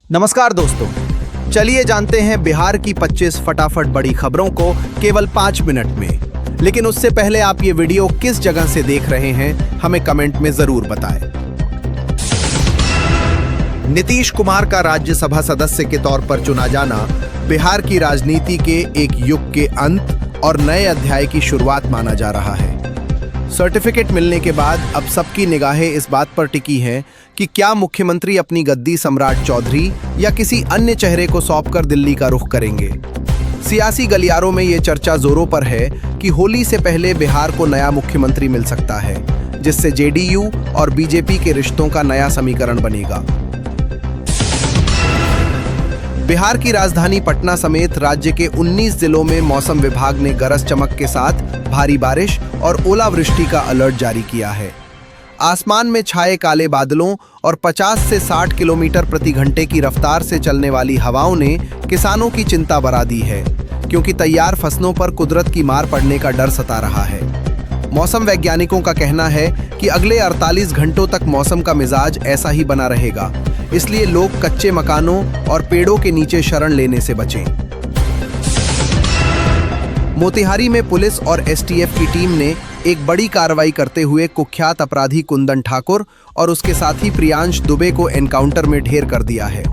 नमस्कार दोस्तों, चलिए जानते हैं बिहार की 25 फटाफट बड़ी खबरों को केवल 5 मिनट में। लेकिन उससे पहले आप ये वीडियो किस जगह से देख रहे हैं हमें कमेंट में जरूर बताएं। नीतीश कुमार का राज्यसभा सदस्य के तौर पर चुना जाना बिहार की राजनीति के एक युग के अंत और नए अध्याय की शुरुआत माना जा रहा है। सर्टिफिकेट मिलने के बाद अब सबकी निगाहें इस बात पर टिकी हैं कि क्या मुख्यमंत्री अपनी गद्दी सम्राट चौधरी या किसी अन्य चेहरे को सौंपकर दिल्ली का रुख करेंगे। सियासी गलियारों में ये चर्चा जोरों पर है कि होली से पहले बिहार को नया मुख्यमंत्री मिल सकता है, जिससे जेडीयू और बीजेपी के रिश्तों का नया समीकरण बनेगा। बिहार की राजधानी पटना समेत राज्य के 19 जिलों में मौसम विभाग ने गरज चमक के साथ भारी बारिश और ओलावृष्टि का अलर्ट जारी किया है। आसमान में छाए काले बादलों और 50 से 60 किलोमीटर प्रति घंटे की रफ्तार से चलने वाली हवाओं ने किसानों की चिंता बढ़ा दी है, क्योंकि तैयार फसलों पर कुदरत की मार पड़ने का डर सता रहा है। मौसम वैज्ञानिकों का कहना है कि अगले 48 घंटों तक मौसम का मिजाज ऐसा ही बना रहेगा, इसलिए लोग कच्चे मकानों और पेड़ों के नीचे शरण लेने से बचें। मोतिहारी में पुलिस और एसटीएफ की टीम ने एक बड़ी कार्रवाई करते हुए कुख्यात अपराधी कुंदन ठाकुर और उसके साथी प्रियांश दुबे को एनकाउंटर में ढेर कर दिया है।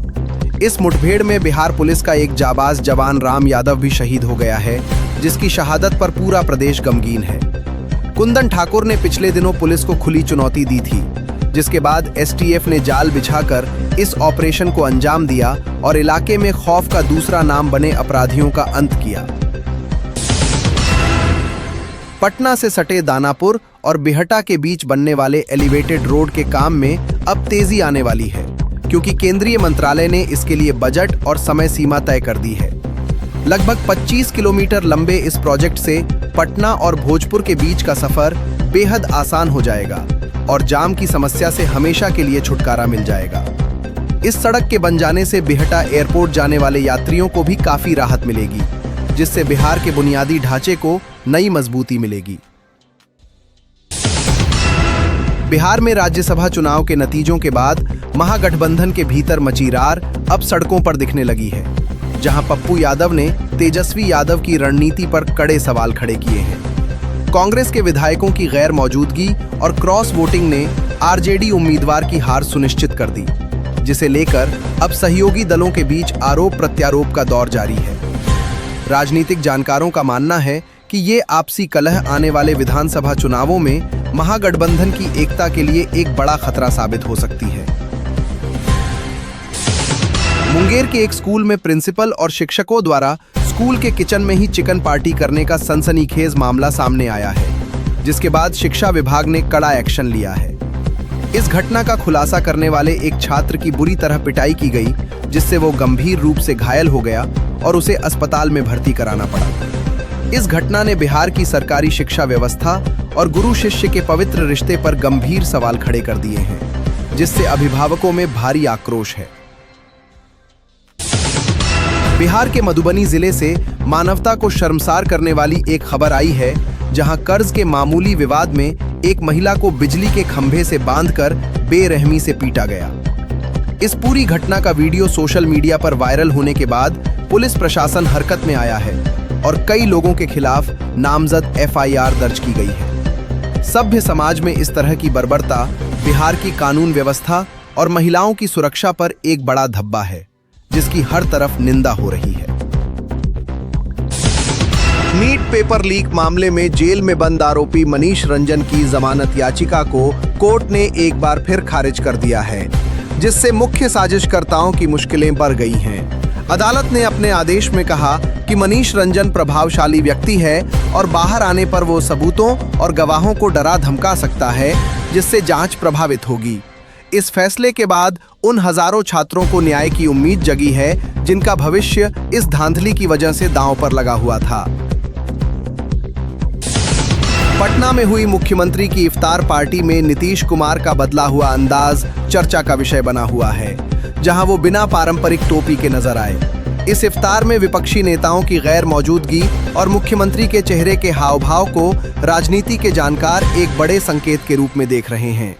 इस मुठभेड़ में बिहार पुलिस का एक जाबाज जवान राम यादव भी शहीद हो गया है, जिसकी शहादत पर पूरा प्रदेश गमगीन है। कुंदन ठाकुर ने पिछले दिनों पुलिस को खुली चुनौती दी थी, जिसके बाद एसटीएफ ने जाल बिछाकर इस ऑपरेशन को अंजाम दिया और इलाके में खौफ का दूसरा नाम बने अपराधियों का अंत किया। पटना से सटे दानापुर और बिहटा के बीच बनने वाले एलिवेटेड रोड के काम में अब तेजी आने वाली है, क्योंकि केंद्रीय मंत्रालय ने इसके लिए बजट और समय सीमा तय कर दी है। लगभग 25 किलोमीटर लंबे इस प्रोजेक्ट से पटना और भोजपुर के बीच का सफर बेहद आसान हो जाएगा और जाम की समस्या से हमेशा के लिए छुटकारा मिल जाएगा। इस सड़क के बन जाने से बिहटा एयरपोर्ट जाने वाले यात्रियों को भी काफी राहत मिलेगी, जिससे बिहार के बुनियादी ढांचे को नई मजबूती मिलेगी। बिहार में राज्यसभा चुनाव के नतीजों के बाद महागठबंधन के भीतर मची रार अब सड़कों पर दिखने लगी है, जहां पप्पू यादव ने तेजस्वी यादव की रणनीति पर कड़े सवाल खड़े किए हैं। कांग्रेस के विधायकों की गैर मौजूदगी और क्रॉस वोटिंग ने आरजेडी उम्मीदवार की हार सुनिश्चित कर दी, जिसे लेकर अब सहयोगी दलों के बीच आरोप प्रत्यारोप का दौर जारी है। राजनीतिक जानकारों का मानना है कि ये आपसी कलह आने वाले विधानसभा चुनावों में महागठबंधन की एकता के लिए एक बड़ा खतरा साबित हो सकती है। मुंगेर के एक स्कूल में प्रिंसिपल और शिक्षकों द्वारा स्कूल के किचन में ही चिकन पार्टी करने का सनसनीखेज मामला सामने आया है, जिसके बाद शिक्षा विभाग ने कड़ा एक्शन लिया है। इस घटना का खुलासा करने वाले एक छात्र की बुरी तरह पिटाई की गई, जिससे वो गंभीर रूप से घायल हो गया और उसे अस्पताल में भर्ती कराना पड़ा। इस घटना ने बिहार की सरकारी शिक्षा व्यवस्था और गुरु शिष्य के पवित्र रिश्ते पर गंभीर सवाल खड़े कर दिए हैं, जिससे अभिभावकों में भारी आक्रोश है। बिहार के मधुबनी जिले से मानवता को शर्मसार करने वाली एक खबर आई है, जहां कर्ज के मामूली विवाद में एक महिला को बिजली के खंभे से बांधकर बेरहमी से पीटा गया। इस पूरी घटना का वीडियो सोशल मीडिया पर वायरल होने के बाद पुलिस प्रशासन हरकत में आया है और कई लोगों के खिलाफ नामजद एफआईआर दर्ज की गई है। सभ्य समाज में इस तरह की बर्बरता बिहार की कानून व्यवस्था और महिलाओं की सुरक्षा पर एक बड़ा धब्बा है, जिसकी हर तरफ निंदा हो रही है। नीट पेपर लीक मामले में जेल में बंद आरोपी मनीष रंजन की जमानत याचिका को कोर्ट ने एक बार फिर खारिज कर दिया है, जिससे मुख्य साजिशकर्ताओं की मुश्किलें बढ़ गई हैं। अदालत ने अपने आदेश में कहा कि मनीष रंजन प्रभावशाली व्यक्ति है और बाहर आने पर वो सबूतों और गवाहों को डरा धमका सकता है, जिससे जांच प्रभावित होगी। इस फैसले के बाद उन हजारों छात्रों को न्याय की उम्मीद जगी है, जिनका भविष्य इस धांधली की वजह से दांव पर लगा हुआ था। पटना में हुई मुख्यमंत्री की इफ्तार पार्टी में नीतीश कुमार का बदला हुआ अंदाज चर्चा का विषय बना हुआ है, जहां वो बिना पारंपरिक टोपी के नजर आए। इस इफ्तार में विपक्षी नेताओं की गैर मौजूदगी और मुख्यमंत्री के चेहरे के हाव भाव को राजनीति के जानकार एक बड़े संकेत के रूप में देख रहे हैं।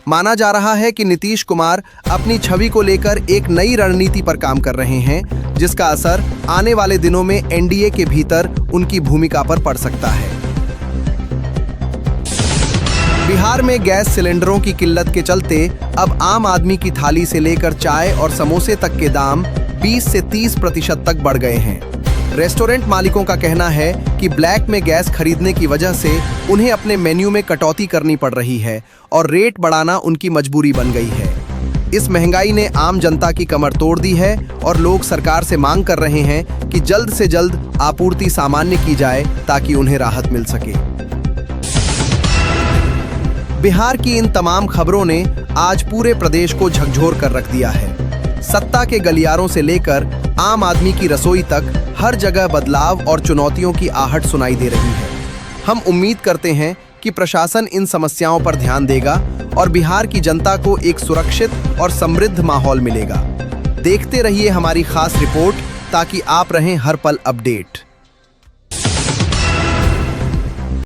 माना जा रहा है कि नीतीश कुमार अपनी छवि को लेकर एक नई रणनीति पर काम कर रहे हैं, जिसका असर आने वाले दिनों में एनडीए के भीतर उनकी भूमिका पर पड़ सकता है। बिहार में गैस सिलेंडरों की किल्लत के चलते अब आम आदमी की थाली से लेकर चाय और समोसे तक के दाम 20 से 30% तक बढ़ गए हैं। रेस्टोरेंट मालिकों का कहना है कि ब्लैक में गैस खरीदने की वजह से उन्हें अपने मेन्यू में कटौती करनी पड़ रही है और रेट बढ़ाना उनकी मजबूरी बन गई है। इस महंगाई ने आम जनता की कमर तोड़ दी है और लोग सरकार से मांग कर रहे हैं कि जल्द से जल्द आपूर्ति सामान्य की जाए ताकि उन्हें राहत मिल सके। बिहार की इन तमाम खबरों ने आज पूरे प्रदेश को झकझोर कर रख दिया है। सत्ता के गलियारों से लेकर आम आदमी की रसोई तक हर जगह बदलाव और चुनौतियों की आहट सुनाई दे रही है। हम उम्मीद करते हैं कि प्रशासन इन समस्याओं पर ध्यान देगा और बिहार की जनता को एक सुरक्षित और समृद्ध माहौल मिलेगा। देखते रहिए हमारी खास रिपोर्ट ताकि आप रहें हर पल अपडेट।